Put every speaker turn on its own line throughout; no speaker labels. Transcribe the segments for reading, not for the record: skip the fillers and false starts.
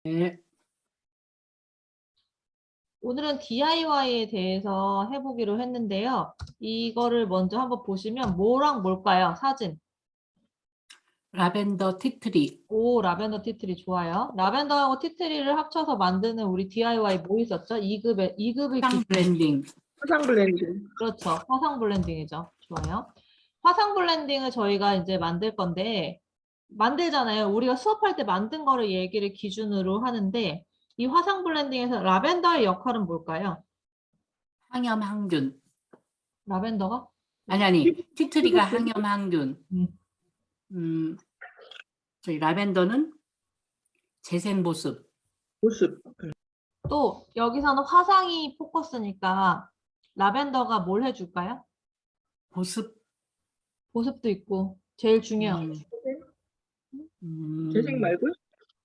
네.
오늘은 DIY에 대해서 해보기로 했는데요. 이거를 먼저 한번 보시면 뭐랑 뭘까요? 사진.
라벤더 티트리.
오, 라벤더 티트리 좋아요. 라벤더하고 티트리를 합쳐서 만드는 우리 DIY 뭐 있었죠? 2급의
화상 블렌딩.
화상 블렌딩.
그렇죠. 화상 블렌딩이죠. 좋아요. 화상 블렌딩을 저희가 이제 만들 건데 만들잖아요. 우리가 수업할 때 만든 거를 얘기를 기준으로 하는데 이 화상 블렌딩에서 라벤더의 역할은 뭘까요?
항염 항균.
라벤더가?
아니 티트리가 항염 항균.
음.
저희 라벤더는 재생 보습.
모습.
또 여기서는 화상이 포커스니까 라벤더가 뭘 해줄까요?
보습.
보습도 있고 제일 중요한
재생 말고요?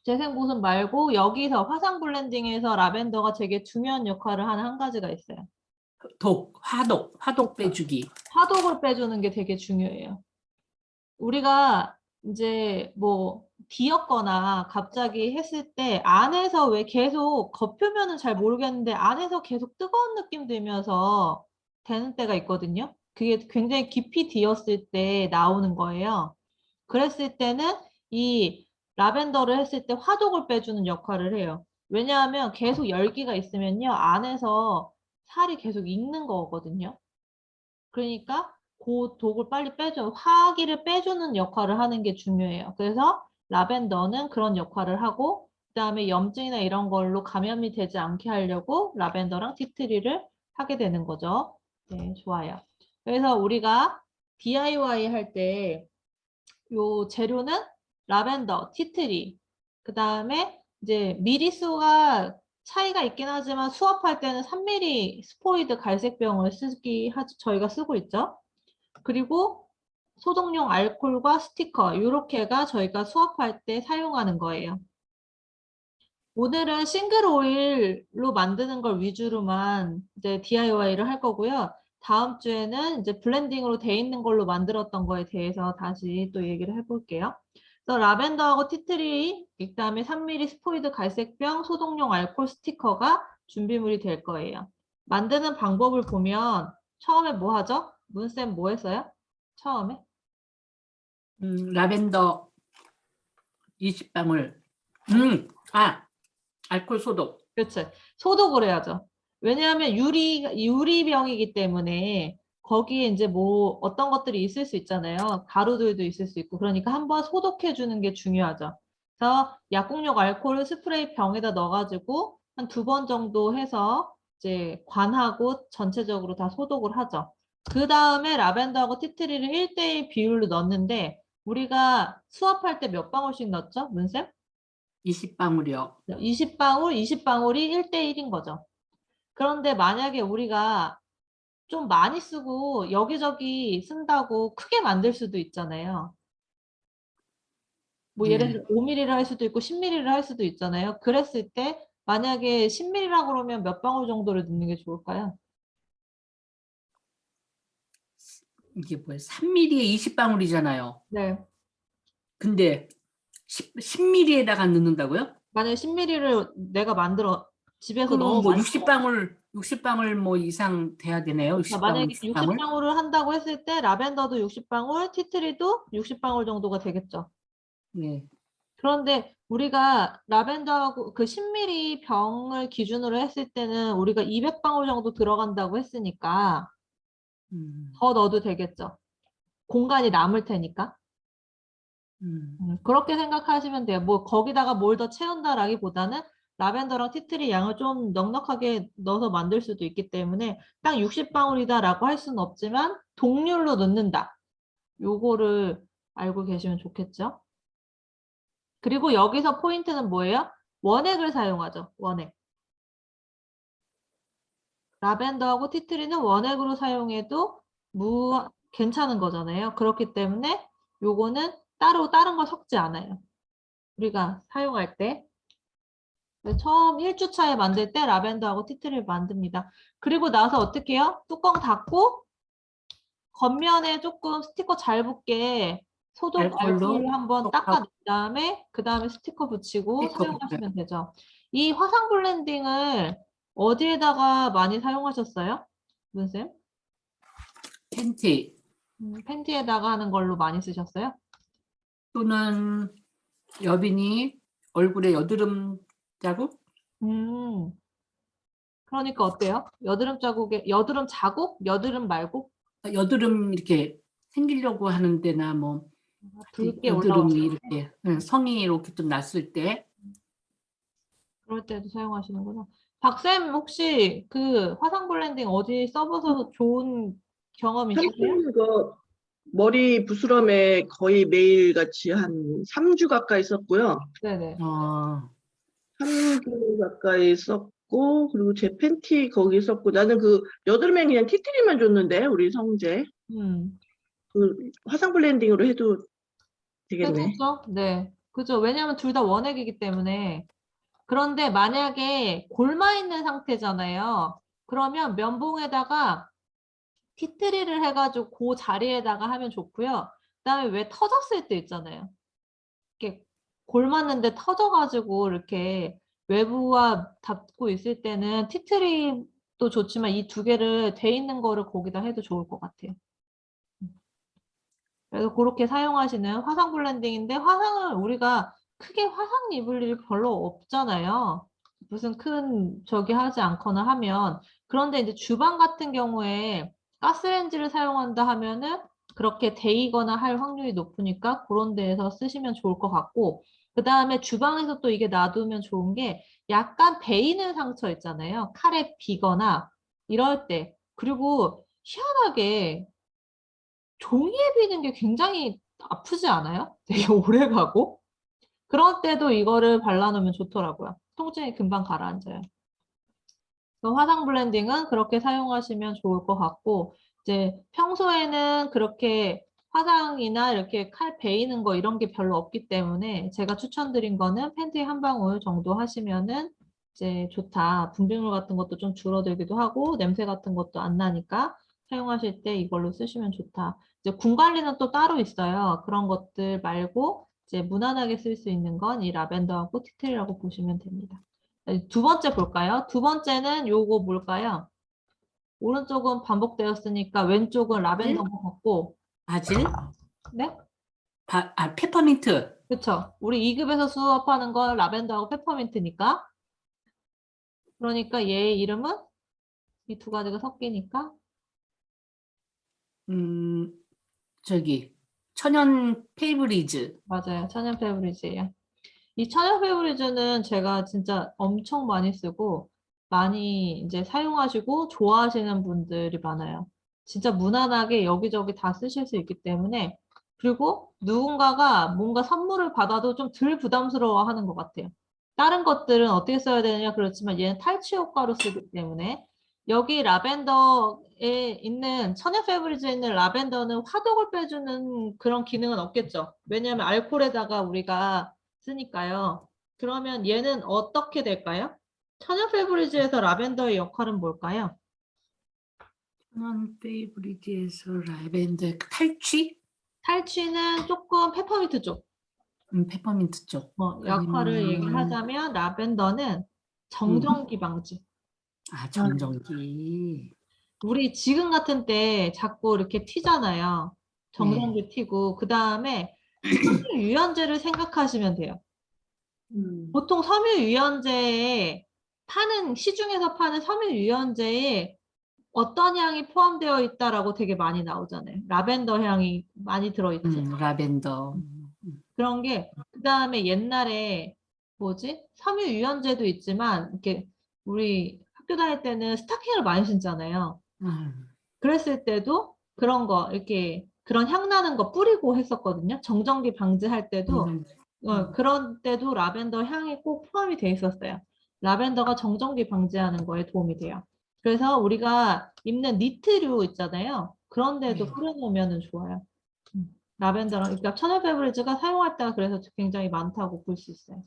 재생 보습 말고 여기서 화상 블렌딩에서 라벤더가 되게 중요한 역할을 하는 한 가지가 있어요.
화독 빼주기.
화독을 빼주는 게 되게 중요해요. 우리가 이제 뭐 뒤었거나 갑자기 했을 때 안에서 왜 계속 겉표면은 잘 모르겠는데 안에서 계속 뜨거운 느낌 들면서 되는 때가 있거든요. 그게 굉장히 깊이 뒤었을 때 나오는 거예요. 그랬을 때는 이 라벤더를 했을 때 화독을 빼주는 역할을 해요. 왜냐하면 계속 열기가 있으면요. 안에서 살이 계속 익는 거거든요. 그러니까 그 독을 빨리 빼줘, 화기를 빼주는 역할을 하는 게 중요해요. 그래서 라벤더는 그런 역할을 하고, 그 다음에 염증이나 이런 걸로 감염이 되지 않게 하려고 라벤더랑 티트리를 하게 되는 거죠. 네, 좋아요. 그래서 우리가 DIY 할 때 요 재료는 라벤더, 티트리, 그 다음에 이제 미리수가 차이가 있긴 하지만 수업할 때는 3mm 스포이드 갈색병을 저희가 쓰고 있죠. 그리고 소독용 알코올과 스티커 이렇게가 저희가 수업할 때 사용하는 거예요. 오늘은 싱글 오일로 만드는 걸 위주로만 이제 DIY를 할 거고요. 다음 주에는 이제 블렌딩으로 돼 있는 걸로 만들었던 거에 대해서 다시 또 얘기를 해볼게요. 그래서 라벤더하고 티트리, 그다음에 3mm 스포이드 갈색병, 소독용 알코올 스티커가 준비물이 될 거예요. 만드는 방법을 보면 처음에 뭐 하죠? 문쌤 뭐 했어요? 처음에?
라벤더 20방울. 알코올 소독.
그렇죠. 소독을 해야죠. 왜냐하면 유리병이기 때문에 거기에 이제 뭐 어떤 것들이 있을 수 있잖아요. 가루들도 있을 수 있고 그러니까 한번 소독해 주는 게 중요하죠. 그래서 약국용 알코올을 스프레이 병에다 넣어가지고 한 2번 정도 해서 이제 관하고 전체적으로 다 소독을 하죠. 그 다음에 라벤더하고 티트리를 1대1 비율로 넣는데 우리가 수업할 때 몇 방울씩 넣었죠? 문쌤?
20방울이요.
20방울이 1대1인 거죠. 그런데 만약에 우리가 좀 많이 쓰고 여기저기 쓴다고 크게 만들 수도 있잖아요. 뭐 예를 들어 5mm를 할 수도 있고 10mm를 할 수도 있잖아요. 그랬을 때 만약에 10mm라고 그러면 몇 방울 정도를 넣는 게 좋을까요?
이게 뭐예요? 3mm에 20방울이잖아요.
네.
근데 10mm에다가 넣는다고요?
만약에 10mm를 내가 만들어 집에서
그럼
너무
뭐
많이
60방울 뭐 이상 돼야 되네요.
만약에
60방울, 60방울.
60방울을 한다고 했을 때 라벤더도 60방울, 티트리도 60방울 정도가 되겠죠.
네.
그런데 우리가 라벤더하고 그 10ml 병을 기준으로 했을 때는 우리가 200방울 정도 들어간다고 했으니까 더 넣어도 되겠죠. 공간이 남을 테니까. 그렇게 생각하시면 돼요. 뭐 거기다가 뭘 더 채운다라기보다는 라벤더랑 티트리 양을 좀 넉넉하게 넣어서 만들 수도 있기 때문에 딱 60방울이다라고 할 수는 없지만 동률로 넣는다. 요거를 알고 계시면 좋겠죠. 그리고 여기서 포인트는 뭐예요? 원액을 사용하죠. 원액. 라벤더하고 티트리는 원액으로 사용해도 괜찮은 거잖아요. 그렇기 때문에 요거는 따로 다른 걸 섞지 않아요. 우리가 사용할 때. 처음 1주차에 만들 때 라벤더하고 티트리를 만듭니다. 그리고 나서 어떻게 해요? 뚜껑 닫고 겉면에 조금 스티커 잘 붙게 소독
알코올로
알코올로 한번 닦아낸 다음에 그 다음에 스티커 붙이고
스티커
사용하시면 되죠. 이 화상 블렌딩을 어디에다가 많이 사용하셨어요? 문쌤?
팬티
팬티에다가 하는 걸로 많이 쓰셨어요?
또는 여빈이 얼굴에 여드름 자국?
음, 그러니까 어때요? 여드름 자국에, 여드름 자국? 여드름 말고?
여드름 이렇게 생기려고 하는 데나 뭐
붉게
여드름이
올라오고
이렇게 성이 이렇게 좀 났을 때
그럴 때도 사용하시는구나. 박쌤 혹시 그 화상 블렌딩 어디 써보셔서 좋은 경험 있으세요?
삼성 거 머리 부스럼에 거의 매일 같이 한 3주 가까이 썼고요.
네네.
3주 가까이 썼고, 그리고 제 팬티 거기 썼고, 나는 그 여드름엔 그냥 티트리만 줬는데, 우리 성재.
음,
그 화상 블렌딩으로 해도 되겠네.
괜찮죠? 네. 그죠. 왜냐하면 둘 다 원액이기 때문에. 그런데 만약에 골마 있는 상태잖아요. 그러면 면봉에다가 티트리를 해가지고 그 자리에다가 하면 좋고요. 그다음에 왜 터졌을 때 있잖아요. 이렇게 골맞는데 터져가지고 이렇게 외부와 닿고 있을 때는 티트리도 좋지만 이 두 개를 돼 있는 거를 거기다 해도 좋을 것 같아요. 그래서 그렇게 사용하시는 화상 블렌딩인데 화상을 우리가 크게 화상 입을 일 별로 없잖아요. 무슨 큰 저기 하지 않거나 하면 그런데 이제 주방 같은 경우에 가스레인지를 사용한다 하면은 그렇게 데이거나 할 확률이 높으니까 그런 데에서 쓰시면 좋을 것 같고 그 다음에 주방에서 또 이게 놔두면 좋은 게 약간 베이는 상처 있잖아요. 칼에 비거나 이럴 때 그리고 희한하게 종이에 비는 게 굉장히 아프지 않아요? 되게 오래 가고 그럴 때도 이거를 발라놓으면 좋더라고요. 통증이 금방 가라앉아요. 그래서 화상 블렌딩은 그렇게 사용하시면 좋을 것 같고 이제 평소에는 그렇게 화상이나 이렇게 칼 베이는 거 이런 게 별로 없기 때문에 제가 추천드린 거는 팬티 한 방울 정도 하시면은 이제 좋다. 분비물 같은 것도 좀 줄어들기도 하고 냄새 같은 것도 안 나니까 사용하실 때 이걸로 쓰시면 좋다. 이제 군 관리는 또 따로 있어요. 그런 것들 말고 이제 무난하게 쓸 수 있는 건 이 라벤더하고 티트리라고 보시면 됩니다. 두 번째 볼까요? 두 번째는 요거 뭘까요? 오른쪽은 반복되었으니까 왼쪽은 라벤더 같고
바질,
네?
페퍼민트.
그쵸? 우리 2급에서 수업하는 건 라벤더하고 페퍼민트니까 그러니까 얘의 이름은 이 두 가지가 섞이니까
음, 저기 천연 페이브리즈.
맞아요. 천연 페브리즈예요. 이 천연 페브리즈는 제가 진짜 엄청 많이 쓰고 많이 이제 사용하시고 좋아하시는 분들이 많아요. 진짜 무난하게 여기저기 다 쓰실 수 있기 때문에 그리고 누군가가 뭔가 선물을 받아도 좀 덜 부담스러워 하는 것 같아요. 다른 것들은 어떻게 써야 되느냐 그렇지만 얘는 탈취 효과로 쓰기 때문에 여기 라벤더에 있는 천연 페브리즈에 있는 라벤더는 화독을 빼주는 그런 기능은 없겠죠. 왜냐하면 알코올에다가 우리가 쓰니까요. 그러면 얘는 어떻게 될까요? 천연 페브리즈에서 라벤더의 역할은 뭘까요?
천연 페이브리즈에서 라벤더 탈취?
탈취는 조금 페퍼민트 쪽
페퍼민트 쪽.
역할을
그러면
얘기하자면 라벤더는 정전기 방지.
정전기.
우리 지금 같은 때 자꾸 이렇게 튀잖아요.
네.
정전기 튀고 그 다음에 섬유유연제를 생각하시면 돼요. 보통 섬유유연제에 파는 시중에서 파는 섬유유연제에 어떤 향이 포함되어 있다라고 되게 많이 나오잖아요. 라벤더 향이 많이 들어있지.
라벤더.
그런 게 그다음에 옛날에 뭐지? 섬유유연제도 있지만 이렇게 우리 학교 다닐 때는 스타킹을 많이 신잖아요. 그랬을 때도 그런 거 이렇게 그런 향 나는 거 뿌리고 했었거든요. 정전기 방지할 때도 그런 때도 라벤더 향이 꼭 포함이 돼 있었어요. 라벤더가 정전기 방지하는 거에 도움이 돼요. 그래서 우리가 입는 니트류 있잖아요. 그런 데도
네.
뿌려놓으면 좋아요. 라벤더랑 그러니까 천연 페브리즈가 사용할 때가 그래서 굉장히 많다고 볼 수 있어요.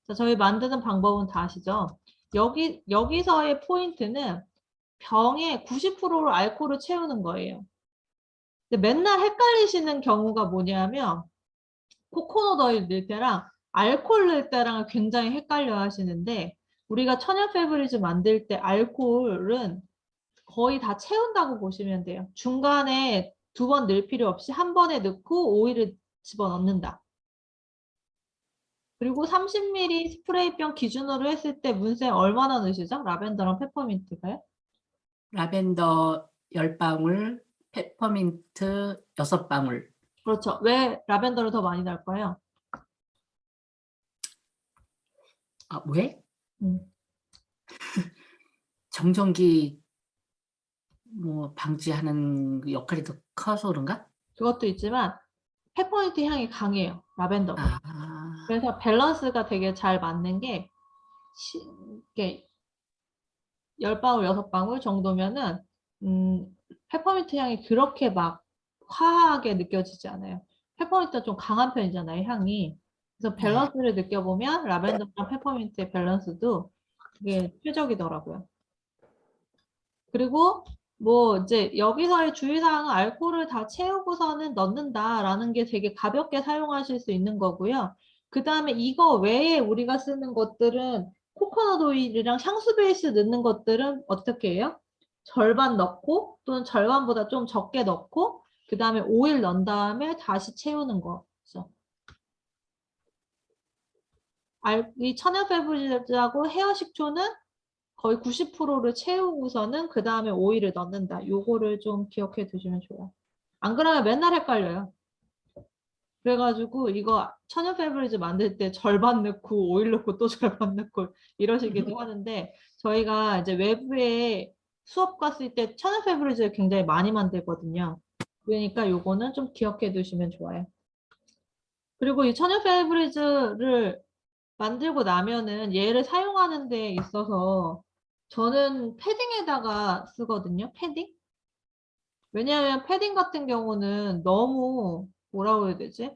자, 저희 만드는 방법은 다 아시죠? 여기서의 포인트는 병에 90%로 알코올을 채우는 거예요. 근데 맨날 헷갈리시는 경우가 뭐냐면 코코넛 오일 넣을 때랑 알코올 넣을 때랑 굉장히 헷갈려 하시는데 우리가 천연 페브리즈 만들 때 알코올은 거의 다 채운다고 보시면 돼요. 중간에 2번 넣을 필요 없이 한 번에 넣고 오일을 집어넣는다. 그리고 30ml 스프레이병 기준으로 했을 때 문쌤 얼마나 넣으시죠? 라벤더랑 페퍼민트가요?
라벤더 10방울, 페퍼민트 6방울.
그렇죠. 왜 라벤더를 더 많이 넣을까요?
아, 왜?
음.
정전기 뭐 방지하는 그 역할이 더 커서 그런가?
그것도 있지만 페퍼민트 향이 강해요. 라벤더가.
아,
그래서 밸런스가 되게 잘 맞는 게 이렇게 10방울, 6방울 정도면은 페퍼민트 향이 그렇게 막 화하게 느껴지지 않아요. 페퍼민트가 좀 강한 편이잖아요, 향이. 그래서
네.
밸런스를 느껴보면 라벤더랑 페퍼민트의 밸런스도 되게 최적이더라고요. 그리고 뭐 이제 여기서의 주의사항은 알코올을 다 채우고서는 넣는다라는 게 되게 가볍게 사용하실 수 있는 거고요. 그 다음에 이거 외에 우리가 쓰는 것들은 코코넛 오일이랑 향수 베이스 넣는 것들은 어떻게 해요? 절반 넣고 또는 절반보다 좀 적게 넣고 그 다음에 오일 넣은 다음에 다시 채우는 거. 그래서 이 천연 페브리즈하고 헤어 식초는 거의 90%를 채우고서는 그 다음에 오일을 넣는다. 요거를 좀 기억해 두시면 좋아요. 안 그러면 맨날 헷갈려요. 그래가지고 이거 천연 페브리즈 만들 때 절반 넣고 오일 넣고 또 절반 넣고 이러시기도 하는데 저희가 이제 외부에 수업 갔을 때 천연 페브리즈를 굉장히 많이 만들거든요. 그러니까 요거는 좀 기억해 두시면 좋아요. 그리고 이 천연 페브리즈를 만들고 나면은 얘를 사용하는 데 있어서 저는 패딩에다가 쓰거든요. 패딩? 왜냐하면 패딩 같은 경우는 너무 뭐라고 해야 되지?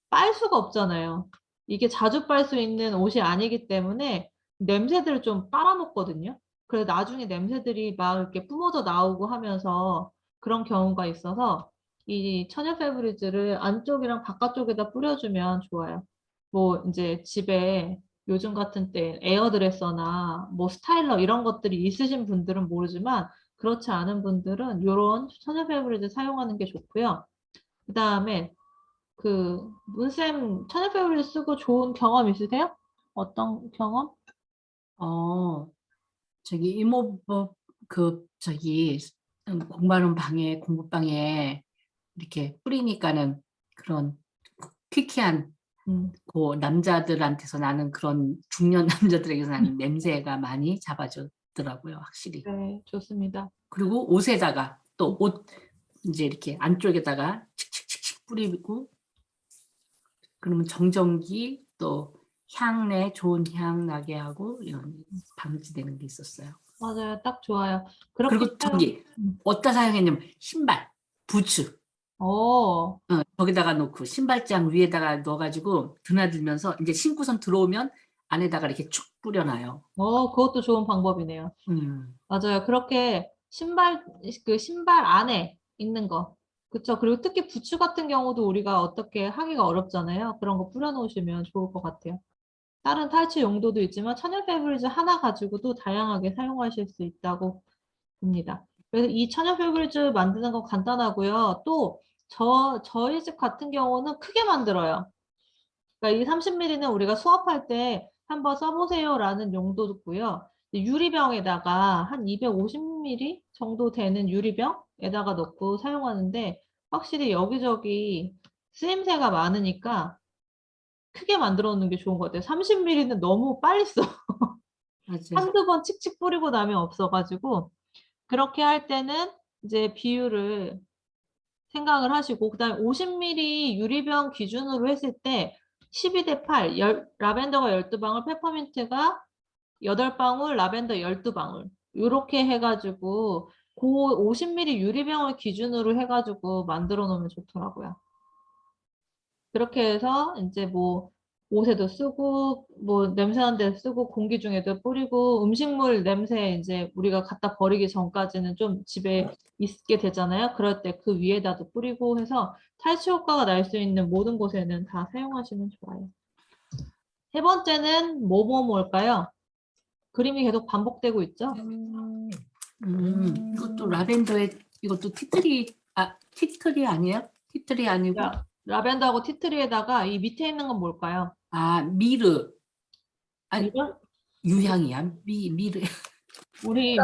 빨 수가 없잖아요. 이게 자주 빨 수 있는 옷이 아니기 때문에 냄새들을 좀 빨아먹거든요. 그래서 나중에 냄새들이 막 이렇게 뿜어져 나오고 하면서 그런 경우가 있어서 이 천연 페브리즈를 안쪽이랑 바깥쪽에다 뿌려주면 좋아요. 뭐 이제 집에 요즘 같은 때 에어드레서나 뭐 스타일러 이런 것들이 있으신 분들은 모르지만 그렇지 않은 분들은 이런 천연 페브리즈 사용하는 게 좋고요. 그 다음에 그 문쌤 천연 페브리즈 쓰고 좋은 경험 있으세요? 어떤 경험?
저기 이모부 저기 공부하는 방에 공부방에 이렇게 뿌리니까는 그런 퀴퀴한 그 남자들한테서 나는 그런 중년 남자들에게서 나는 냄새가 많이 잡아주더라고요, 확실히.
네, 좋습니다.
그리고 옷에다가 또 옷 이제 이렇게 안쪽에다가 칙칙칙칙 뿌리고 그러면 정전기 또 향내 좋은 향 나게 하고 이런 방지되는 게 있었어요.
맞아요. 딱 좋아요. 그렇게
그리고 저기 어디다 사용했냐면 신발, 부츠 거기다가 놓고 신발장 위에다가 넣어가지고 드나들면서 이제 신고선 들어오면 안에다가 이렇게 쭉 뿌려놔요.
그것도 좋은 방법이네요. 맞아요. 그렇게 신발 안에 있는 거. 그쵸. 그리고 특히 부츠 같은 경우도 우리가 어떻게 하기가 어렵잖아요. 그런 거 뿌려놓으시면 좋을 것 같아요. 다른 탈취 용도도 있지만 천연 페브리즈 하나 가지고도 다양하게 사용하실 수 있다고 봅니다. 그래서 이 천연 페브리즈 만드는 건 간단하고요. 또 저희 집 같은 경우는 크게 만들어요. 그러니까 이 30ml는 우리가 수업할 때 한번 써보세요라는 용도고요. 유리병에다가 한 250ml 정도 되는 유리병에다가 넣고 사용하는데 확실히 여기저기 쓰임새가 많으니까 크게 만들어 놓는 게 좋은 것 같아요. 30ml는 너무 빨리 써.
맞아요.
한두 번 칙칙 뿌리고 나면 없어가지고 그렇게 할 때는 이제 비율을 생각을 하시고 그다음에 50ml 유리병 기준으로 했을 때 12대 8, 라벤더가 12방울, 페퍼민트가 8방울, 라벤더 12방울 이렇게 해가지고 그 50ml 유리병을 기준으로 해가지고 만들어 놓으면 좋더라고요. 그렇게 해서 이제 뭐 옷에도 쓰고 뭐 냄새나는 데 쓰고 공기 중에도 뿌리고 음식물 냄새 이제 우리가 갖다 버리기 전까지는 좀 집에 있게 되잖아요. 그럴 때 그 위에다도 뿌리고 해서 탈취 효과가 날 수 있는 모든 곳에는 다 사용하시면 좋아요. 세 번째는 뭘까요? 그림이 계속 반복되고 있죠?
이것도 라벤더에 이것도 티트리 아니에요? 티트리 아니고
자, 라벤더하고 티트리에다가 이 밑에 있는 건 뭘까요?
미르. 아니
미르?
유향이야. 미르.
우리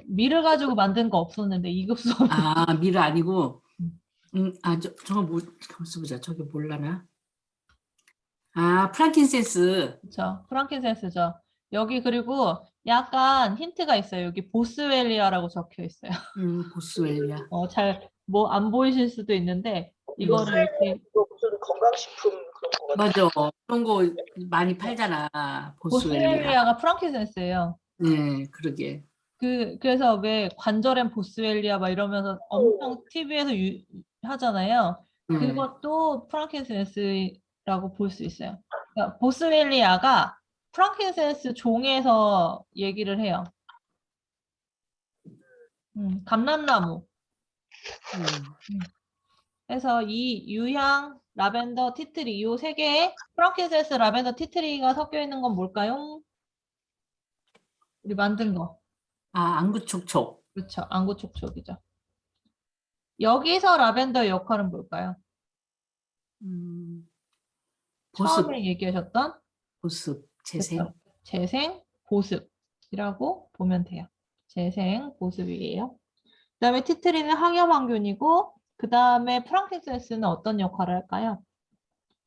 미르 가지고 만든 거 없었는데 이급소.
미르 아니고 저거 가만 보자. 저게 뭘라나? 프랑킨센스.
그렇죠. 프랑킨센스죠. 여기 그리고 약간 힌트가 있어요. 여기 보스웰리아라고 적혀 있어요.
보스웰리아.
잘 뭐 안 보이실 수도 있는데 이거를 이렇게
이거 무슨 건강식품 그런 거 같아.
맞아. 그런 거 많이 팔잖아. 보스웰리아.
보스웰리아가 프랑킨센스예요.
네, 그러게.
그래서 왜 관절엔 보스웰리아 막 이러면서 엄청 TV에서 하잖아요.
네.
그것도 프랑킨센스라고 볼 수 있어요. 그러니까 보스웰리아가 프랑킨센스 종에서 얘기를 해요. 감람나무. 그래서 이 유향, 라벤더, 티트리 이 세 개의 프랑킨센스, 라벤더, 티트리가 섞여 있는 건 뭘까요? 우리 만든 거.
안구촉촉.
그렇죠. 안구촉촉이죠. 여기서 라벤더의 역할은 뭘까요?
보습.
처음에 얘기하셨던
보습. 재생.
그렇죠. 재생, 보습이라고 보면 돼요. 재생, 보습이에요. 그 다음에 티트리는 항염항균이고 그 다음에 프랑킨센스는 어떤 역할을 할까요?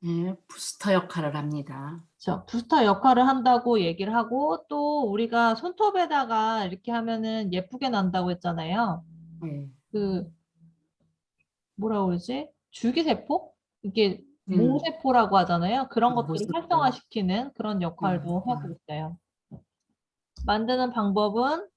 네, 부스터 역할을 합니다.
그렇죠. 부스터 역할을 한다고 얘기를 하고 또 우리가 손톱에다가 이렇게 하면은 예쁘게 난다고 했잖아요.
네.
그 뭐라고 그러지? 줄기세포? 이게
음.
모세포라고 하잖아요. 그런 것들을
모세포.
활성화시키는 그런 역할도 하고 있어요. 만드는 방법은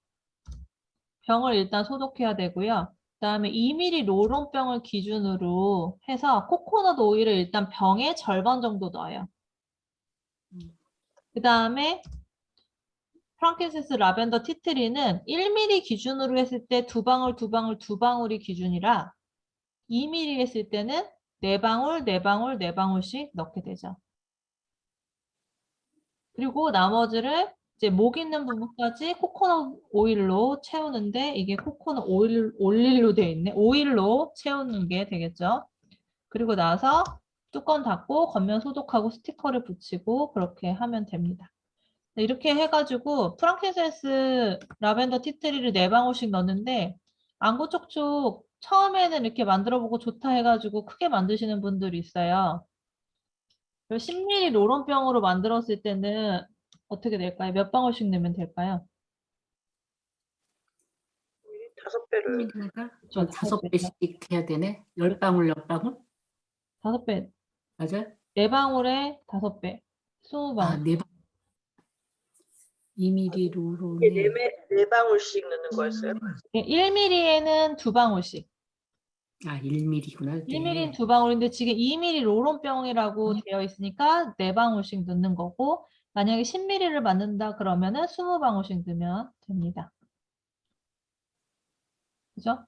병을 일단 소독해야 되고요. 그다음에 2ml 로론병을 기준으로 해서 코코넛 오일을 일단 병의 절반 정도 넣어요. 그다음에 프랑킨센스, 라벤더, 티트리는 1ml 기준으로 했을 때 2방울, 2방울, 2방울이 기준이라 2ml 했을 때는 4방울, 4방울, 4방울씩 넣게 되죠. 그리고 나머지를 이제 목 있는 부분까지 코코넛 오일로 채우는데 이게 코코넛 오일로 되어 있네. 오일로 채우는 게 되겠죠. 그리고 나서 뚜껑 닫고 겉면 소독하고 스티커를 붙이고 그렇게 하면 됩니다. 이렇게 해가지고 프랑킨센스, 라벤더, 티트리를 4방울씩 넣는데 안구촉촉 처음에는 이렇게 만들어보고 좋다 해가지고 크게 만드시는 분들이 있어요. 10ml 로론병으로 만들었을 때는 어떻게 될까요? 몇 방울씩 넣으면 될까요?
5배를
그러니까
저
5배씩 해야 되네. 10방울 10방울?
5배.
맞아?
4방울에 5배. 20방울.
4방울. 2ml
이게
로론에
4방울씩 넣는 거였어요?
1mm에는 2방울씩.
1mm구나.
1mm는 2방울인데 지금 2mm 로론병이라고 되어 있으니까 4방울씩 넣는 거고 만약에 10mm를 만든다 그러면은 20방울씩 넣으면 됩니다. 그죠?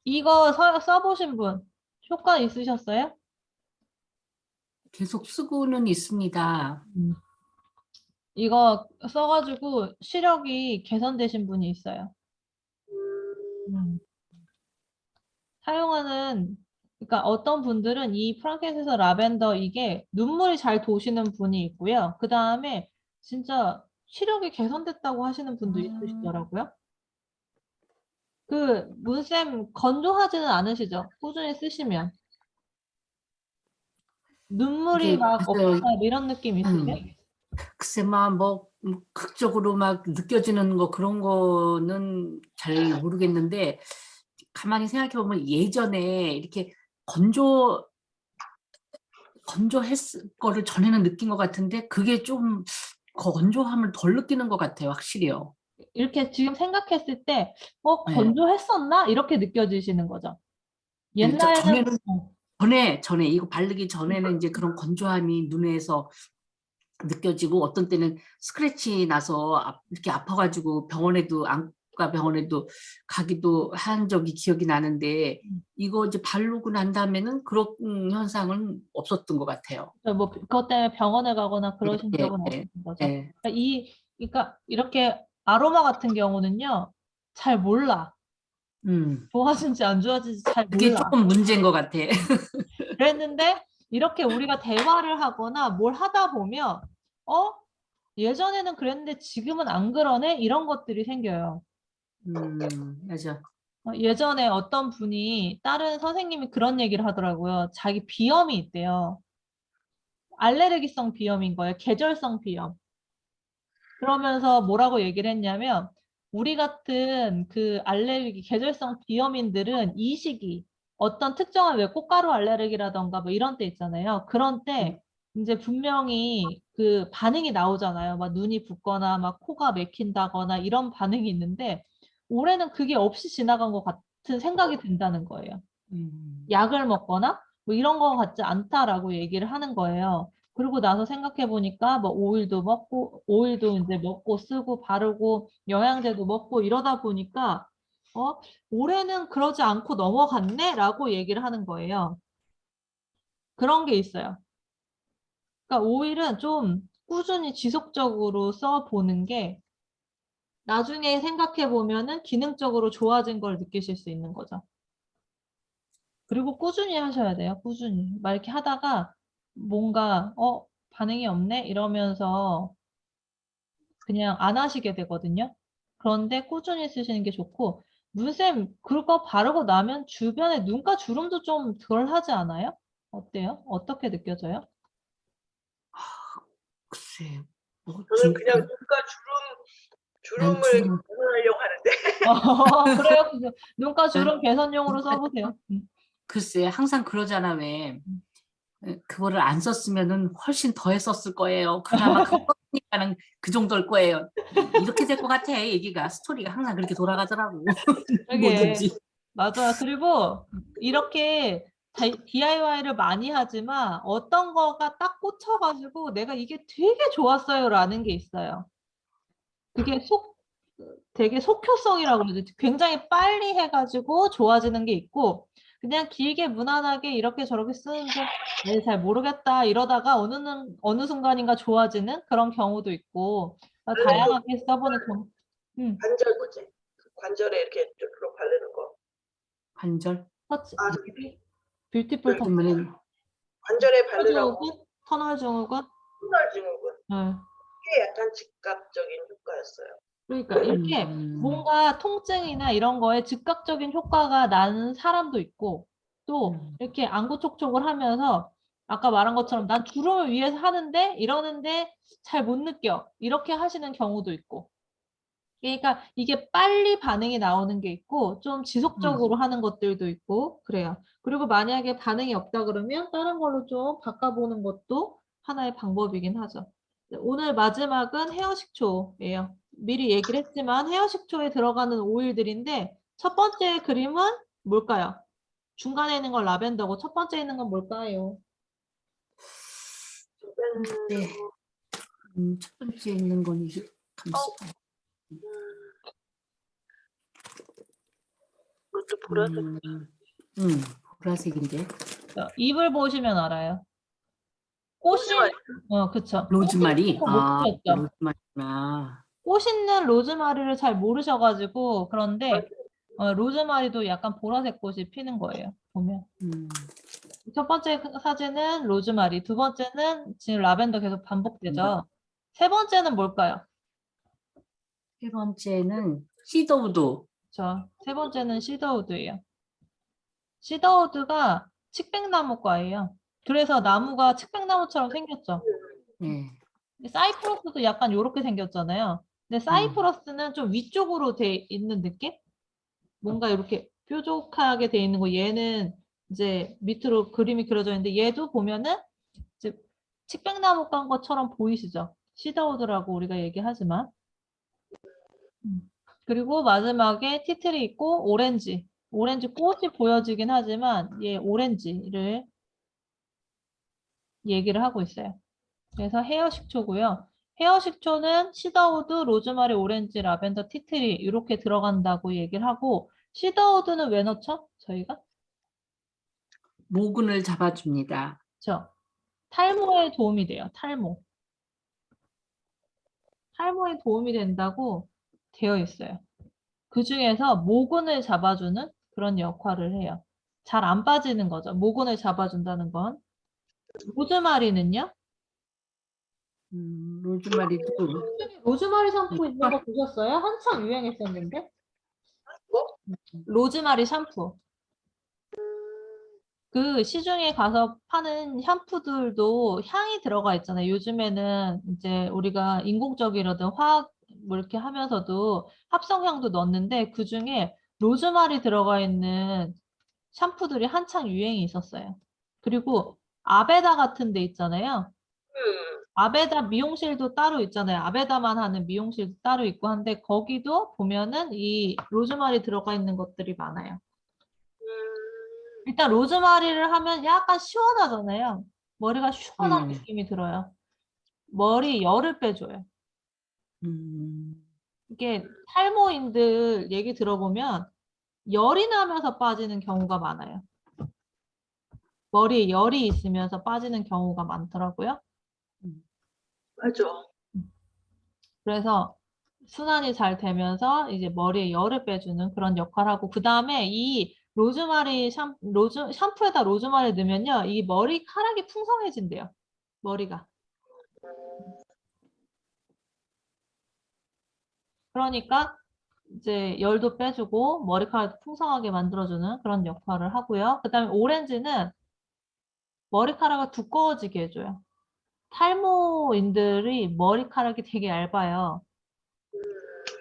이거 써보신 분 효과 있으셨어요?
계속 쓰고는 있습니다.
이거 써가지고 시력이 개선되신 분이 있어요. 사용하는 그러니까 어떤 분들은 이 프랑켄센스 라벤더 이게 눈물이 잘 도시는 분이 있고요. 그 다음에 진짜 시력이 개선됐다고 하시는 분도 있으시더라고요. 그 문쌤 건조하지는 않으시죠? 꾸준히 쓰시면. 눈물이
이게
막
글쎄요.
없다 이런 느낌 있으세요?
글쎄 뭐 극적으로 막 느껴지는 거 그런 거는 잘 모르겠는데 가만히 생각해 보면 예전에 이렇게 건조했을 거를 전에는 느낀 것 같은데 그게 좀 건조함을 덜 느끼는 것 같아요. 확실히요.
이렇게 지금 생각했을 때
네.
건조했었나? 이렇게 느껴지시는 거죠.
네,
옛날에는
전에는 전에 이거 바르기 전에는 이제 그런 건조함이 눈에서 느껴지고 어떤 때는 스크래치 나서 이렇게 아파가지고 안과 병원에도 가기도 한 적이 기억이 나는데 이거 이제 바르고 난 다음에는 그런 현상은 없었던 것 같아요.
뭐 그것 때문에 병원에 가거나 그러신
예,
적은
예,
없으신 거죠.
예.
그러니까 이렇게 아로마 같은 경우는요, 잘 몰라. 좋아지는지 안 좋아지는지 잘
그게
몰라.
조금 문제인 것 같아.
그랬는데 이렇게 우리가 대화를 하거나 뭘 하다 보면 예전에는 그랬는데 지금은 안 그러네? 이런 것들이 생겨요.
맞아.
예전에 어떤 분이 다른 선생님이 그런 얘기를 하더라고요. 자기 비염이 있대요. 알레르기성 비염인 거예요. 계절성 비염. 그러면서 뭐라고 얘기를 했냐면 우리 같은 그 알레르기 계절성 비염인들은 이 시기 어떤 특정한 왜 꽃가루 알레르기라던가 뭐 이런 때 있잖아요. 그런 때 이제 분명히 그 반응이 나오잖아요. 막 눈이 붓거나 막 코가 막힌다거나 이런 반응이 있는데 올해는 그게 없이 지나간 것 같은 생각이 든다는 거예요. 약을 먹거나 뭐 이런 거 같지 않다라고 얘기를 하는 거예요. 그러고 나서 생각해 보니까 뭐 오일도 이제 먹고 쓰고 바르고 영양제도 먹고 이러다 보니까 올해는 그러지 않고 넘어갔네라고 얘기를 하는 거예요. 그런 게 있어요. 그러니까 오일은 좀 꾸준히 지속적으로 써보는 게 나중에 생각해 보면은 기능적으로 좋아진 걸 느끼실 수 있는 거죠. 그리고 꾸준히 하셔야 돼요. 꾸준히. 막 이렇게 하다가 뭔가 반응이 없네 이러면서 그냥 안 하시게 되거든요. 그런데 꾸준히 쓰시는 게 좋고 문쌤 그거 바르고 나면 주변에 눈가 주름도 좀 덜 하지 않아요? 어때요? 어떻게 느껴져요?
글쎄, 뭐
저는 그냥 눈가
난
주름을
주름,
개선하려고 하는데
그래요? 눈가 주름 개선용으로 써보세요.
글쎄, 항상 그러잖아, 왜. 그거를 안 썼으면은 훨씬 더 했었을 거예요. 그나마 그거 썼으니까는 그 정도일 거예요. 이렇게 될 것 같아, 얘기가. 스토리가 항상 그렇게 돌아가더라고.
되게
뭐든지.
맞아요. 그리고 이렇게 DIY를 많이 하지만 어떤 거가 딱 꽂혀가지고 내가 이게 되게 좋았어요라는 게 있어요. 그게 되게 속효성이라고 그러죠. 굉장히 빨리 해가지고 좋아지는 게 있고 그냥 길게 무난하게 이렇게 저렇게 쓰는데 잘 모르겠다 이러다가 어느 순간인가 좋아지는 그런 경우도 있고 다양하게 써보는 경우.
관절 뭐지? 관절에 이렇게 쭈르륵 바르는 거.
관절?
터치,
아, 저기
뷰티풀 터치.
그러면은,
관절에 바르라고
증후군? 터널 증후군?
터널 증후군.
네.
이게 약간 즉각적인 효과였어요.
그러니까 이렇게
음,
뭔가 통증이나 이런 거에 즉각적인 효과가 나는 사람도 있고 또 이렇게 안구촉촉을 하면서 아까 말한 것처럼 난 주름을 위해서 하는데 이러는데 잘 못 느껴 이렇게 하시는 경우도 있고 그러니까 이게 빨리 반응이 나오는 게 있고 좀 지속적으로 하는 것들도 있고 그래요. 그리고 만약에 반응이 없다 그러면 다른 걸로 좀 바꿔보는 것도 하나의 방법이긴 하죠. 오늘 마지막은 헤어 식초예요. 미리 얘기를 했지만 헤어 식초에 들어가는 오일들인데 첫 번째 그림은 뭘까요? 중간에 있는 건 라벤더고 첫 번째 있는 건 뭘까요?
네. 첫 번째 있는 건 이게, 잠시만.
그것도 보라색.
보라색인데.
잎을 보시면 알아요. 꽃이
로즈마리.
그쵸.
로즈마리?
꽃이 못
아,
피었죠.
로즈마리구나.
꽃 있는 로즈마리를 잘 모르셔가지고 그런데 로즈마리도 약간 보라색 꽃이 피는 거예요. 보면
음,
첫 번째 사진은 로즈마리, 두 번째는 지금 라벤더 계속 반복되죠. 세 번째는 뭘까요?
세 번째는 시더우드.
저 세 번째는 시더우드예요. 시더우드가 칡백나무과예요. 그래서 나무가 칡백나무처럼 생겼죠.
네.
사이프러스도 약간 이렇게 생겼잖아요. 근데 사이프러스는 좀 위쪽으로 돼 있는 느낌? 뭔가 이렇게 뾰족하게 돼 있는 거 얘는 이제 밑으로 그림이 그려져 있는데 얘도 보면은 이제 칡백나무 깐 것처럼 보이시죠? 시더우드라고 우리가 얘기하지만 그리고 마지막에 티틀이 있고 오렌지 꽃이 보여지긴 하지만 얘 오렌지를 얘기를 하고 있어요. 그래서 헤어 식초고요. 헤어 식초는 시더우드, 로즈마리, 오렌지, 라벤더, 티트리 이렇게 들어간다고 얘기를 하고 시더우드는 왜 넣죠? 저희가?
모근을 잡아줍니다.
그렇죠. 탈모에 도움이 돼요. 탈모. 탈모에 도움이 된다고 되어 있어요. 그 중에서 모근을 잡아주는 그런 역할을 해요. 잘 안 빠지는 거죠. 모근을 잡아준다는 건. 로즈마리는요?
로즈마리도
로즈마리 샴푸 있는 거
아,
보셨어요? 한참 유행했었는데. 로즈마리 샴푸. 그 시중에 가서 파는 샴푸들도 향이 들어가 있잖아요. 요즘에는 이제 우리가 인공적이라든 화학 뭐 이렇게 하면서도 합성향도 넣는데 그 중에 로즈마리 들어가 있는 샴푸들이 한창 유행이 있었어요. 그리고 아베다 같은 데 있잖아요. 아베다 미용실도 따로 있잖아요. 아베다만 하는 미용실도 따로 있고 한데 거기도 보면은 이 로즈마리 들어가 있는 것들이 많아요. 일단 로즈마리를 하면 약간 시원하잖아요. 머리가 시원한
네.
느낌이 들어요. 머리 열을 빼줘요.
음,
이게 탈모인들 얘기 들어보면 열이 나면서 빠지는 경우가 많아요. 머리에 열이 있으면서 빠지는 경우가 많더라고요.
맞아.
그래서 순환이 잘 되면서 이제 머리에 열을 빼주는 그런 역할을 하고 그 다음에 이 로즈마리 샴푸에다 로즈마리 넣으면요. 이 머리카락이 풍성해진대요. 머리가. 그러니까 이제 열도 빼주고 머리카락 풍성하게 만들어주는 그런 역할을 하고요. 그 다음에 오렌지는 머리카락을 두꺼워지게 해줘요. 탈모인들이 머리카락이 되게 얇아요.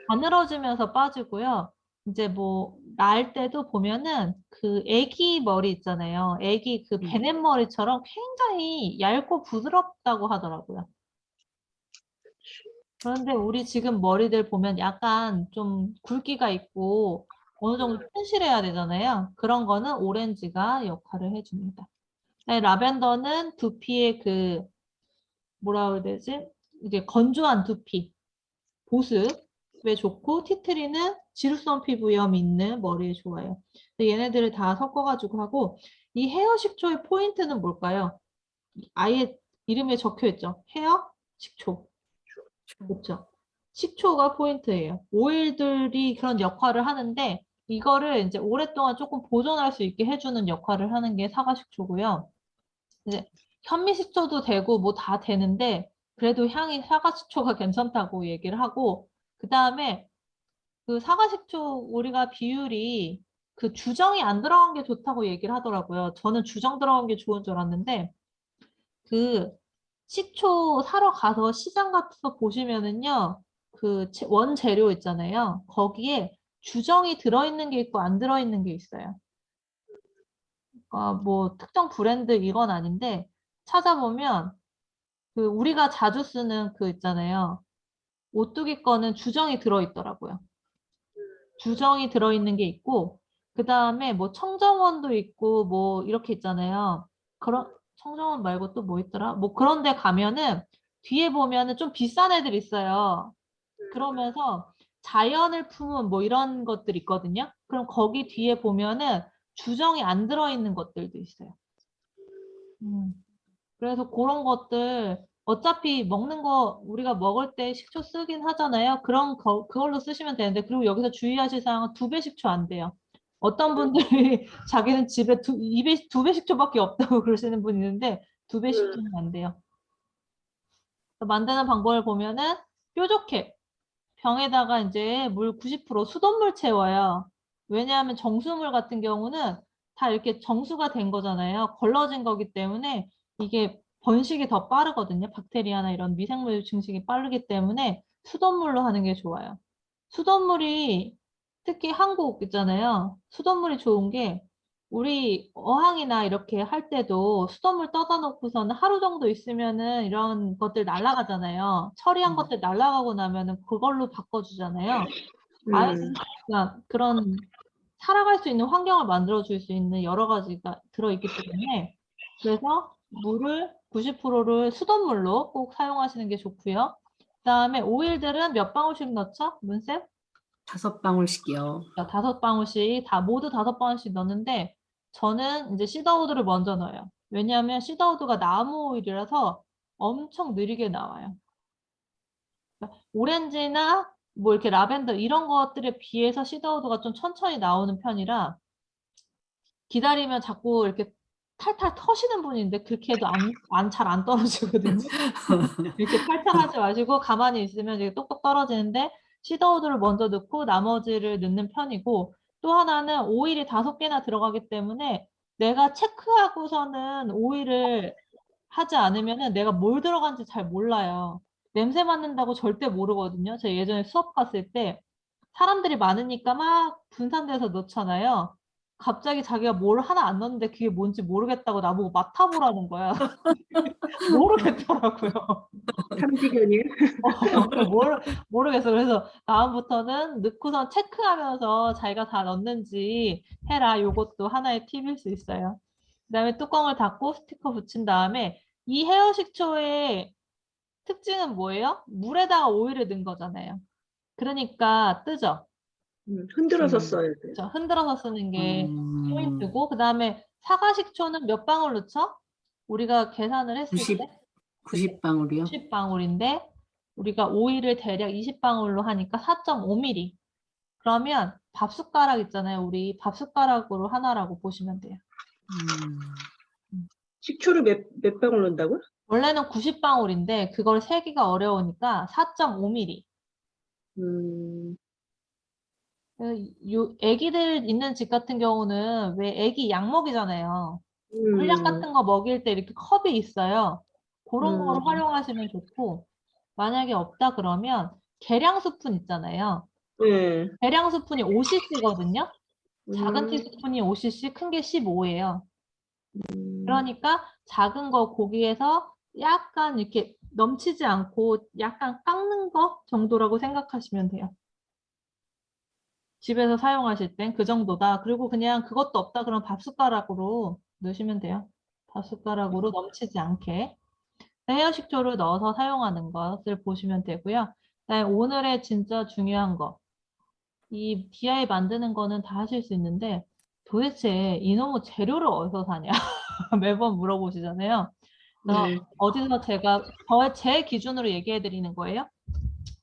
가늘어지면서 빠지고요. 이제 뭐 날 때도 보면은 그 애기 머리 있잖아요. 애기 그 베넷 머리처럼 굉장히 얇고 부드럽다고 하더라고요. 그런데 우리 지금 머리들 보면 약간 좀 굵기가 있고 어느 정도 튼실해야 되잖아요. 그런 거는 오렌지가 역할을 해줍니다. 네, 라벤더는 두피의 그 뭐라 그래야 되지? 이게 건조한 두피, 보습에 좋고 티트리는 지루성 피부염 있는 머리에 좋아요. 근데 얘네들을 다 섞어가지고 하고 이 헤어 식초의 포인트는 뭘까요? 아예 이름에 적혀 있죠. 헤어 식초. 그렇죠. 식초가 포인트예요. 오일들이 그런 역할을 하는데 이거를 이제 오랫동안 조금 보존할 수 있게 해주는 역할을 하는 게 사과식초고요. 이제 현미식초도 되고 뭐 다 되는데 그래도 향이 사과식초가 괜찮다고 얘기를 하고 그 다음에 그 사과식초 우리가 비율이 그 주정이 안 들어간 게 좋다고 얘기를 하더라고요. 저는 주정 들어간 게 좋은 줄 알았는데 그 식초 사러 가서 시장 가서 보시면은요. 그 원재료 있잖아요. 거기에 주정이 들어있는 게 있고 안 들어있는 게 있어요. 뭐 특정 브랜드 이건 아닌데 찾아보면 그 우리가 자주 쓰는 그 있잖아요. 오뚜기 거는 주정이 들어있더라고요. 주정이 들어있는 게 있고 그 다음에 뭐 청정원도 있고 뭐 이렇게 있잖아요. 그런 청정원 말고 또 뭐 있더라? 뭐 그런 데 가면은 뒤에 보면은 좀 비싼 애들 있어요. 그러면서 자연을 품은 뭐 이런 것들 있거든요. 그럼 거기 뒤에 보면은 주정이 안 들어있는 것들도 있어요. 그래서 그런 것들 어차피 먹는 거 우리가 먹을 때 식초 쓰긴 하잖아요. 그걸로 쓰시면 되는데 그리고 여기서 주의하실 사항은 2배 식초 안 돼요. 어떤 분들이 자기는 집에 2배 식초밖에 없다고 그러시는 분이 있는데 2배 식초는 안 돼요. 만드는 방법을 보면은 뾰족해. 병에다가 이제 물 90% 수돗물 채워요. 왜냐하면 정수물 같은 경우는 다 이렇게 정수가 된 거잖아요. 걸러진 거기 때문에 이게 번식이 더 빠르거든요. 박테리아나 이런 미생물 증식이 빠르기 때문에 수돗물로 하는 게 좋아요. 수돗물이 특히 한국 있잖아요. 수돗물이 좋은 게 우리 어항이나 이렇게 할 때도 수돗물 떠다 놓고서는 하루 정도 있으면은 이런 것들 날아가잖아요. 처리한 것들 날아가고 나면은 그걸로 바꿔주잖아요. 그러니까 그런 살아갈 수 있는 환경을 만들어 줄 수 있는 여러 가지가 들어있기 때문에 그래서 물을 90%를 수돗물로 꼭 사용하시는 게 좋고요. 그다음에 오일들은 몇 방울씩 넣죠? 문쌤?
5방울씩이요.
5방울씩 모두 5방울씩 넣는데 저는 이제 시더우드를 먼저 넣어요. 왜냐하면 시더우드가 나무 오일이라서 엄청 느리게 나와요. 그러니까 오렌지나 뭐 이렇게 라벤더 이런 것들에 비해서 시더우드가 좀 천천히 나오는 편이라 기다리면 자꾸 이렇게 탈탈 터시는 분인데 그렇게 해도 잘 안 떨어지거든요. 이렇게 탈탈하지 마시고 가만히 있으면 이게 똑똑 떨어지는데 시더우드를 먼저 넣고 나머지를 넣는 편이고 또 하나는 오일이 5개나 들어가기 때문에 내가 체크하고서는 오일을 하지 않으면은 내가 뭘 들어간지 잘 몰라요. 냄새 맡는다고 절대 모르거든요. 제가 예전에 수업 갔을 때 사람들이 많으니까 막 분산돼서 넣잖아요. 갑자기 자기가 뭘 하나 안 넣었는데 그게 뭔지 모르겠다고 나보고 맡아보라는 거야. 모르겠더라고요.
탐지견이야?
모르겠어. 그래서 다음부터는 넣고선 체크하면서 자기가 다 넣는지 해라. 요것도 하나의 팁일 수 있어요. 그다음에 뚜껑을 닫고 스티커 붙인 다음에 이 헤어 식초의 특징은 뭐예요? 물에다가 오일을 넣은 거잖아요. 그러니까 뜨죠.
흔들어서
음.
써야 돼.
그렇죠. 흔들어서 쓰는 게
음,
포인트고 그다음에 사과 식초는 몇 방울 넣죠? 우리가 계산을 했을
90,
때
90방울이요.
90방울인데 우리가 오일을 대략 20방울로 하니까 4.5ml. 그러면 밥숟가락 있잖아요. 우리 밥숟가락으로 하나라고 보시면 돼요.
식초를 몇 방울 넣는다고요?
원래는 90방울인데 그걸 세기가 어려우니까 4.5ml.
음,
애기들 있는 집 같은 경우는 왜 애기 약 먹이잖아요. 물약
음,
같은 거 먹일 때 이렇게 컵이 있어요. 그런 거를
음,
활용하시면 좋고 만약에 없다 그러면 계량 스푼 있잖아요.
네.
계량 스푼이 5cc거든요. 작은
음,
티스푼이 5cc, 큰 게 15예요.
음,
그러니까 작은 거 고기에서 약간 이렇게 넘치지 않고 약간 깎는 거 정도라고 생각하시면 돼요. 집에서 사용하실 땐 그 정도다. 그리고 그냥 그것도 없다 그러면 밥숟가락으로 넣으시면 돼요. 밥숟가락으로 넘치지 않게. 헤어 식초를 넣어서 사용하는 것을 보시면 되고요. 그다음에 오늘의 진짜 중요한 거. 이 DIY 만드는 거는 다 하실 수 있는데 도대체 이놈의 재료를 어디서 사냐? 매번 물어보시잖아요. 그래서
네.
어디서 제 기준으로 얘기해 드리는 거예요.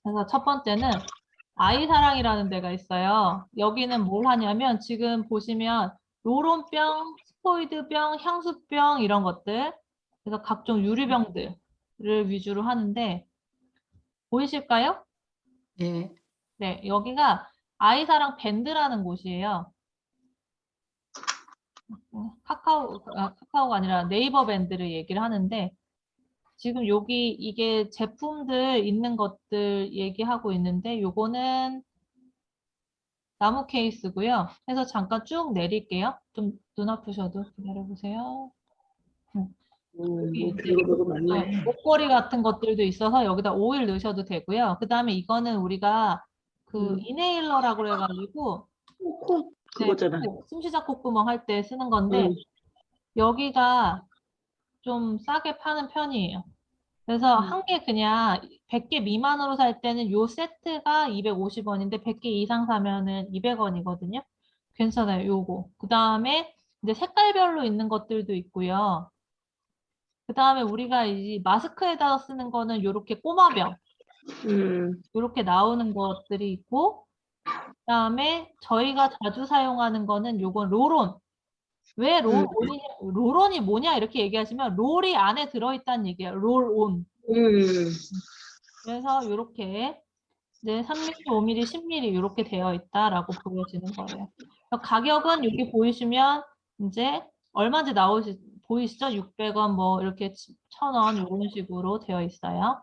그래서 첫 번째는 아이사랑이라는 데가 있어요. 여기는 뭘 하냐면 지금 보시면 로론병, 스포이드병, 향수병 이런 것들 그래서 각종 유리병들을 위주로 하는데 보이실까요?
예.
네, 여기가 아이사랑 밴드라는 곳이에요. 카카오가 아니라 네이버 밴드를 얘기를 하는데 지금 여기 이게 제품들 있는 것들 얘기하고 있는데 요거는 나무 케이스고요. 해서 잠깐 쭉 내릴게요. 좀 눈 아프셔도 기다려보세요. 여기
뭐
이제
별거 많네.
목걸이 같은 것들도 있어서 여기다 오일 넣으셔도 되고요. 그 다음에 이거는 우리가 그 이네일러라고 해가지고 네,
그거잖아.
숨쉬자 콧구멍 할 때 쓰는 건데
음,
여기가 좀 싸게 파는 편이에요. 그래서 한 개 그냥 100개 미만으로 살 때는 요 세트가 250원인데 100개 이상 사면은 200원이거든요. 괜찮아요, 요거. 그 다음에 이제 색깔별로 있는 것들도 있고요. 그 다음에 우리가 이 마스크에다가 쓰는 거는 요렇게 꼬마병, 요렇게 나오는 것들이 있고, 그 다음에 저희가 자주 사용하는 거는 요건 롤온. 왜
음,
롤온이 뭐냐 이렇게 얘기하시면 롤이 안에 들어있다는 얘기예요. 롤온.
음,
그래서 이렇게 이제 3mm, 5mm, 10mm 이렇게 되어 있다라고 보여지는 거예요. 가격은 여기 보이시면 이제 얼마인지 보이시죠? 600원 뭐 이렇게 1,000원 이런 식으로 되어 있어요.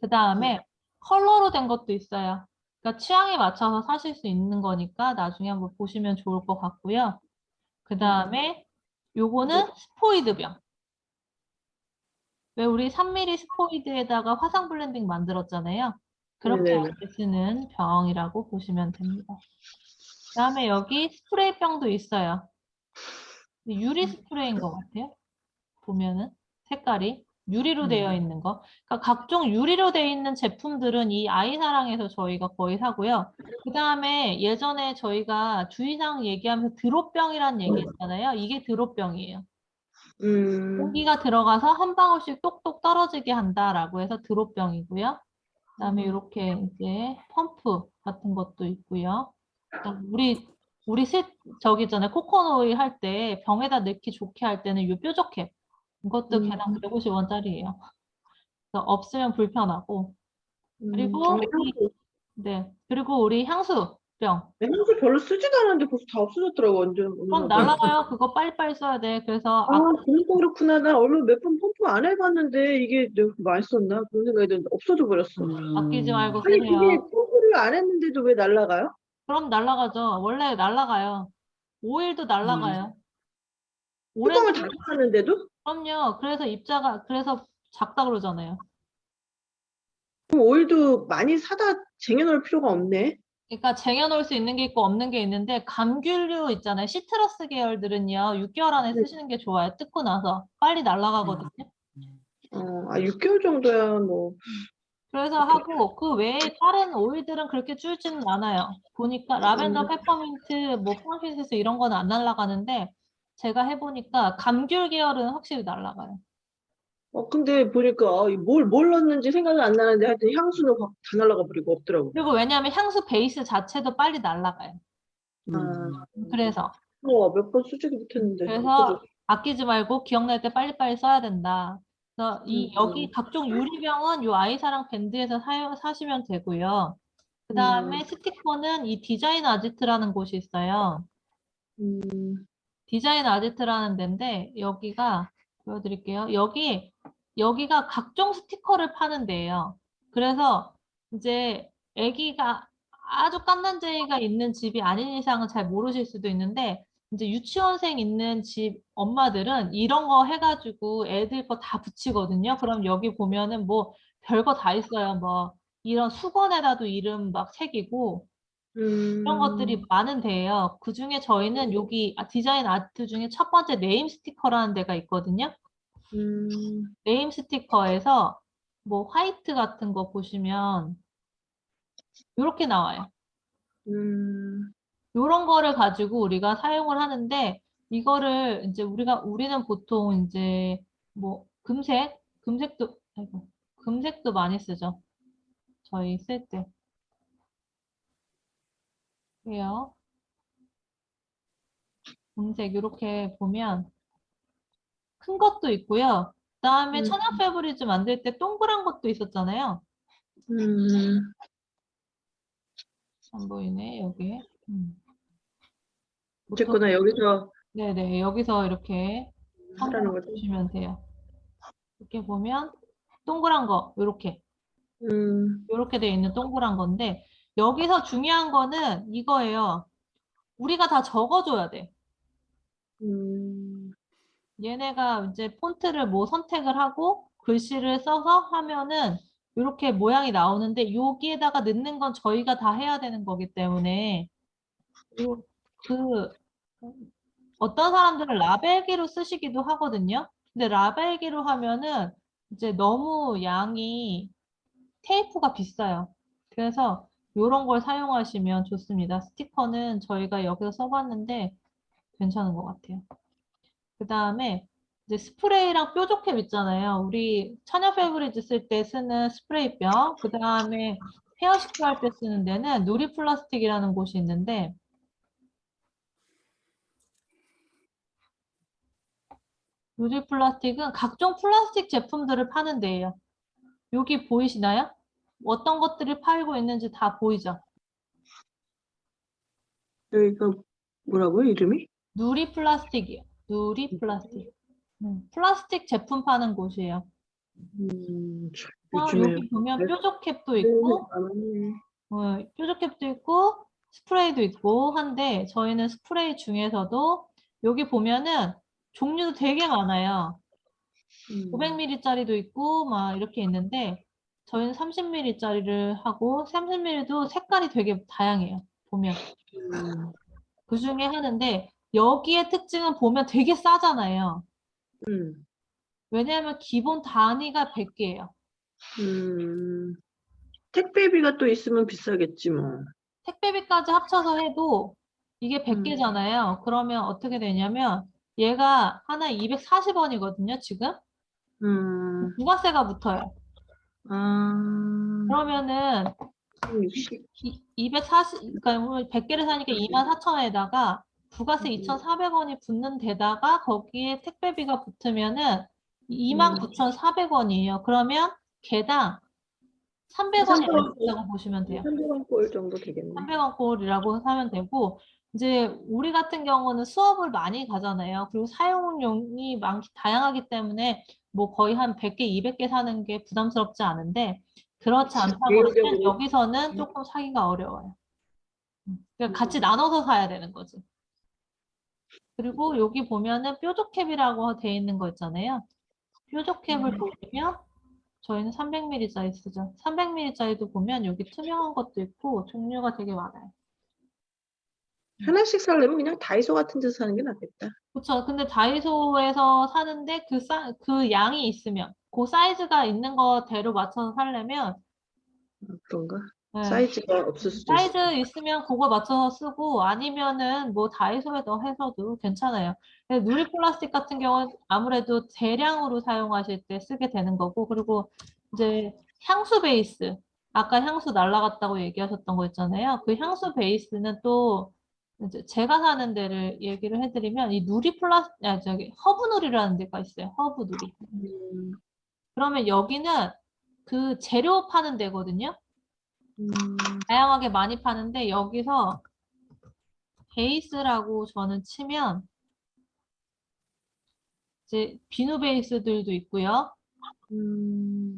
그 다음에 컬러로 된 것도 있어요. 그러니까 취향에 맞춰서 사실 수 있는 거니까 나중에 한번 보시면 좋을 것 같고요. 그 다음에 요거는 스포이드병. 왜 우리 3mm 스포이드에다가 화상 블렌딩 만들었잖아요. 그렇게 할
네네네.
때 쓰는 병이라고 보시면 됩니다. 그다음에 여기 스프레이 병도 있어요. 유리 스프레이인 것 같아요. 보면은 색깔이 유리로 되어 있는 거. 그러니까 각종 유리로 되어 있는 제품들은 이 아이사랑에서 저희가 거의 사고요. 그 다음에 예전에 저희가 주의사항 얘기하면서 드롭병이라는 얘기했잖아요. 이게 드롭병이에요. 공기가 들어가서 한 방울씩 똑똑 떨어지게 한다라고 해서 드롭병이고요. 그다음에 이렇게 이제 펌프 같은 것도 있고요. 그다음 저기 있잖아요. 코코넛 오일 할 때 병에다 넣기 좋게 할 때는 이 뾰족해. 이것도 개당 150원짜리예요. 그래서 없으면 불편하고. 그리고 그리고 우리 향수병.
향수 별로 쓰지도 않았는데 벌써 다 없어졌더라고, 완전.
그럼 날라가요. 그거 빨리빨리 써야 돼. 그래서
그러니까 그렇구나. 나 얼마 몇 번 펌프 안 해봤는데 이게 내가 많이 썼나? 그런 생각이 드는데 없어져 버렸어.
아끼지 말고
아니, 그게
쓰세요.
펌프를 안 했는데도 왜 날라가요?
그럼 날라가죠. 원래 날라가요. 오일도 날라가요.
뚜껑을
오렌지
닫았는데도?
그럼요. 그래서 작다 그러잖아요.
그럼 오일도 많이 사다 쟁여놓을 필요가 없네.
그러니까 쟁여놓을 수 있는 게 있고 없는 게 있는데 감귤류 있잖아요. 시트러스 계열들은요. 6개월 안에
네.
쓰시는 게 좋아요. 뜯고 나서 빨리 날아가거든요.
6개월 정도야 뭐.
그래서 하고 그 외에 다른 오일들은 그렇게 줄지는 않아요. 보니까 라벤더, 페퍼민트, 뭐 프랑키센스 이런 거는 안 날아가는데 제가 해보니까 감귤 계열은 확실히 날아가요.
근데 보니까 뭘 넣었는지 생각은 안 나는데 하여튼 향수는 확 다 날아가 버리고 없더라고.
그리고 왜냐하면 향수 베이스 자체도 빨리 날아가요. 그래서
몇 번 쓰지도 못했는데.
그래서 아끼지 말고 기억날 때 빨리빨리 써야 된다. 그래서 여기 각종 유리병은 요 아이사랑 밴드에서 사시면 되고요. 그 다음에 스티커는 이 디자인 아지트라는 곳이 있어요. 디자인 아지트라는 데인데 여기가 보여드릴게요. 여기가 각종 스티커를 파는 데예요. 그래서 이제 아기가 아주 갓난쟁이가 있는 집이 아닌 이상은 잘 모르실 수도 있는데 이제 유치원생 있는 집 엄마들은 이런 거 해가지고 애들 거 다 붙이거든요. 그럼 여기 보면은 뭐 별거 다 있어요. 뭐 이런 수건에다도 이름 막 새기고 이런 것들이 많은 데예요. 그 중에 저희는 여기 디자인 아트 중에 첫 번째 네임 스티커라는 데가 있거든요. 네임 스티커에서 뭐 화이트 같은 거 보시면 이렇게 나와요. 이런 거를 가지고 우리가 사용을 하는데 이거를 이제 우리는 보통 이제 뭐 금색도 많이 쓰죠. 저희 쓸 때. 그래요. 금색 이렇게 보면 큰 것도 있고요. 그다음에 천연 패브리즈 만들 때 동그란 것도 있었잖아요. 안 보이네, 여기.
어쨌거나 여기서
네네, 여기서 이렇게
하라는
한번
거죠.
보시면 돼요. 이렇게 보면 동그란 거, 이렇게 돼 있는 동그란 건데 여기서 중요한 거는 이거예요. 우리가 다 적어줘야 돼. 얘네가 이제 폰트를 뭐 선택을 하고 글씨를 써서 하면은 이렇게 모양이 나오는데 여기에다가 넣는 건 저희가 다 해야 되는 거기 때문에 그 어떤 사람들은 라벨기로 쓰시기도 하거든요. 근데 라벨기로 하면은 이제 너무 양이 테이프가 비싸요. 그래서 이런 걸 사용하시면 좋습니다. 스티커는 저희가 여기서 써봤는데 괜찮은 것 같아요. 그 다음에 이제 스프레이랑 뾰족캡 있잖아요. 우리 천연 패브리즈 쓸 때 쓰는 스프레이병. 그 다음에 헤어 시큐 할 때 쓰는 데는 누리 플라스틱이라는 곳이 있는데 누리 플라스틱은 각종 플라스틱 제품들을 파는 데예요. 여기 보이시나요? 어떤 것들이 팔고 있는지 다 보이죠?
여기가 뭐라고요, 이름이?
누리 플라스틱이요. 누리 플라스틱. 플라스틱 제품 파는 곳이에요.
요즘에
여기 보면 뾰족캡도
네,
있고,
많네.
뾰족캡도 있고, 스프레이도 있고 한데 저희는 스프레이 중에서도 여기 보면은 종류도 되게 많아요. 500ml짜리도 있고 막 이렇게 있는데 저희는 30ml짜리를 하고 30ml도 색깔이 되게 다양해요. 보면. 그 중에 하는데 여기의 특징은 보면 되게 싸잖아요. 왜냐하면 기본 단위가 100개예요.
택배비가 또 있으면 비싸겠지 뭐.
택배비까지 합쳐서 해도 이게
음.
100개잖아요. 그러면 어떻게 되냐면 얘가 하나에 240원이거든요, 지금.
음.
부가세가 붙어요.
아.
그러면은
60.
240, 그러니까 100개를 사니까 24,000원에다가 부가세 2,400원이 붙는 데다가 거기에 택배비가 붙으면은 29,400원이에요. 그러면 개당 300원이 안 준다고 보시면 돼요.
300원 꼴 정도 되겠네.
300원 꼴이라고 사면 되고, 이제 우리 같은 경우는 수업을 많이 가잖아요. 그리고 사용용이 다양하기 때문에 뭐 거의 한 100개, 200개 사는 게 부담스럽지 않은데, 그렇지 않다고 그러면
개인적으로.
여기서는 조금 사기가 어려워요. 그러니까 같이 나눠서 사야 되는 거지. 그리고 여기 보면은 뾰족캡이라고 돼 있는 거 있잖아요. 뾰족캡을 보시면 저희는 300ml짜리 쓰죠. 300ml짜리도 보면 여기 투명한 것도 있고 종류가 되게 많아요.
하나씩 살려면 그냥 다이소 같은 데서 사는 게 낫겠다.
그렇죠. 근데 다이소에서 사는데 그 양이 있으면 그 사이즈가 있는 거대로 맞춰서 살려면
그런가?
네,
사이즈가 없을 수도 있어.
사이즈 있으면 그거 맞춰서 쓰고 아니면은 뭐 다이소에서 해서도 괜찮아요. 근데 누리 플라스틱 같은 경우는 아무래도 대량으로 사용하실 때 쓰게 되는 거고 그리고 이제 향수 베이스 아까 향수 날라갔다고 얘기하셨던 거 있잖아요. 그 향수 베이스는 또 이제 제가 사는 데를 얘기를 해드리면 이 누리 저기 허브 누리라는 데가 있어요. 허브 누리.
음.
그러면 여기는 그 재료 파는 데거든요.
음.
다양하게 많이 파는데 여기서 베이스라고 저는 치면 이제 비누 베이스들도 있고요.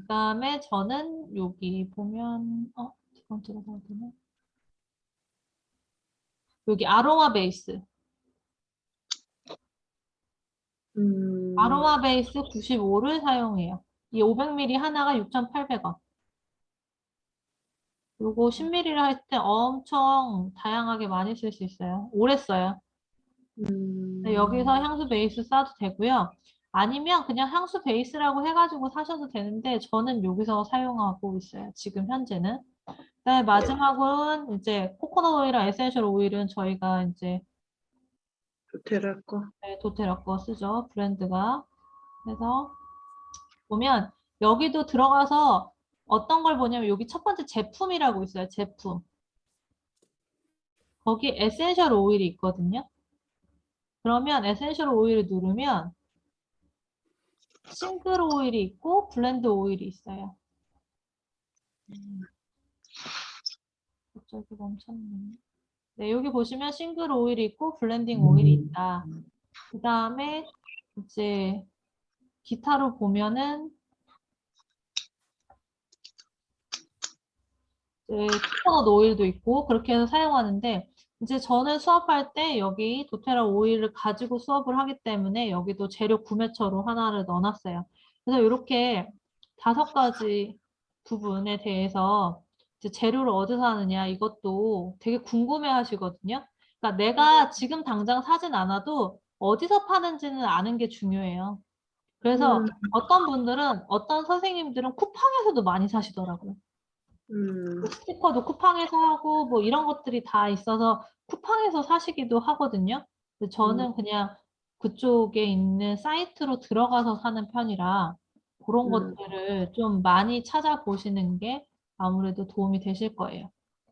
그다음에 저는 여기 보면 지금 들어가야 되나? 여기 아로마 베이스. 아로마 베이스 95를 사용해요. 이 500ml 하나가 6,800원. 요거 10ml를 할 때 엄청 다양하게 많이 쓸 수 있어요. 오래 써요. 여기서 향수 베이스 써도 되고요. 아니면 그냥 향수 베이스라고 해가지고 사셔도 되는데 저는 여기서 사용하고 있어요. 지금 현재는. 그다음에 마지막은 이제 코코넛 오일이랑 에센셜 오일은 저희가 이제
도테라 거.
도테라 거 쓰죠. 브랜드가. 그래서 보면 여기도 들어가서 어떤 걸 보냐면 여기 첫 번째 제품이라고 있어요. 제품. 거기 에센셜 오일이 있거든요. 그러면 에센셜 오일을 누르면 싱글 오일이 있고 블렌드 오일이 있어요. 갑자기 멈췄네. 네, 여기 보시면 싱글 오일이 있고 블렌딩 오일이 있다. 그 다음에 이제 기타로 보면은 이제 코코넛 오일도 있고 그렇게 해서 사용하는데 이제 저는 수업할 때 여기 도테라 오일을 가지고 수업을 하기 때문에 여기도 재료 구매처로 하나를 넣어놨어요. 그래서 이렇게 5가지 부분에 대해서 이제 재료를 어디서 사느냐 이것도 되게 궁금해 하시거든요. 그러니까 내가 지금 당장 사진 않아도 어디서 파는지는 아는 게 중요해요. 그래서 어떤 분들은 어떤 선생님들은 쿠팡에서도 많이 사시더라고요. 뭐 스티커도 쿠팡에서 하고 뭐 이런 것들이 다 있어서 쿠팡에서 사시기도 하거든요. 근데 저는 그냥 그쪽에 있는 사이트로 들어가서 사는 편이라 그런 것들을 좀 많이 찾아보시는 게 아무래도 도움이 되실 거예요.